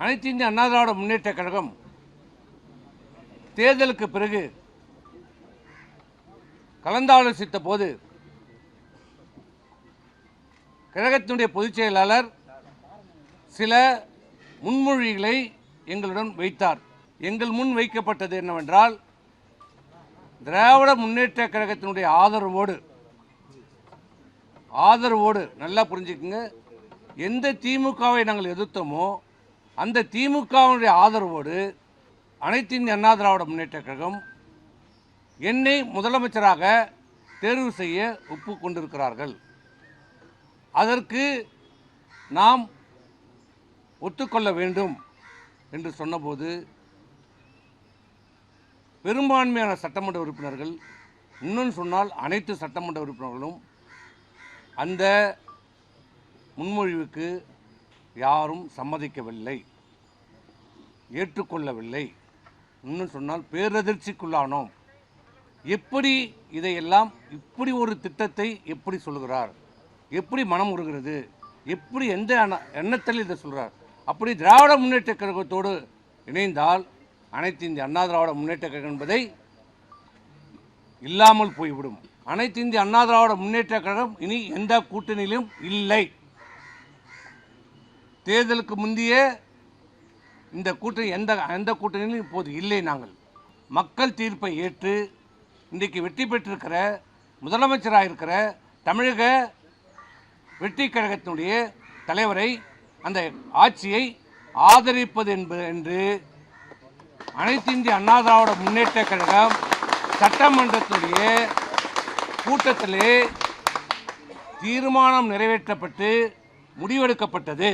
அனைத்து இந்திய அண்ணா திராவிட முன்னேற்றக் கழகம் தேர்தலுக்கு பிறகு கலந்தாலோசித்த போது கழகத்தினுடைய பொதுச் செயலாளர் சில முன்மொழிகளை எங்களுடன் வைத்தார். எங்கள் முன் வைக்கப்பட்டது என்னவென்றால், திராவிட முன்னேற்றக் கழகத்தினுடைய ஆதரவோடு நல்லா புரிஞ்சுக்குங்க, எந்த திமுகவை நாங்கள் எதிர்த்தோமோ அந்த திமுகவினுடைய ஆதரவோடு அனைத்து இந்திய அண்ணா திராவிட முன்னேற்றக் கழகம் என்னை முதலமைச்சராக தேர்வு செய்ய ஒப்புக்கொண்டிருக்கிறார்கள். அதற்கு நாம் ஒத்துக்கொள்ள வேண்டும் என்று சொன்னபோது பெரும்பான்மையான சட்டமன்ற உறுப்பினர்கள், இன்னும் சொன்னால் அனைத்து சட்டமன்ற உறுப்பினர்களும் அந்த முன்மொழிவுக்கு யாரும் சம்மதிக்கவில்லை, ஏற்றுக்கொள்ளவில்லை. இன்னும் சொன்னால் பேரதிர்ச்சிக்குள்ளானோம். எப்படி இதையெல்லாம் இப்படி ஒரு திட்டத்தை எப்படி சொல்கிறார், எப்படி மனம் உருகிறது, எப்படி எந்த எண்ணத்தில் இதை சொல்கிறார்? அப்படி திராவிட முன்னேற்ற கழகத்தோடு இணைந்தால் அனைத்து இந்திய அண்ணா திராவிட முன்னேற்ற கழகம் என்பதை இல்லாமல் போய்விடும். அனைத்து இந்திய அண்ணா திராவிட முன்னேற்ற கழகம் இனி எந்த கூட்டணியிலும் இல்லை. தேர்தலுக்கு முந்தைய இந்த கூட்டணி எந்த கூட்டணியிலும் இப்போது இல்லை. நாங்கள் மக்கள் தீர்ப்பை ஏற்று இன்றைக்கு வெற்றி பெற்றிருக்கிற முதலமைச்சராக இருக்கிற தமிழக வெற்றி கழகத்தினுடைய தலைவரை, அந்த ஆட்சியை ஆதரிப்பது என்று அனைத்து இந்திய அண்ணா திராவிட முன்னேற்ற கழகம் சட்டமன்றத்துடைய கூட்டத்திலே தீர்மானம் நிறைவேற்றப்பட்டு முடிவெடுக்கப்பட்டது.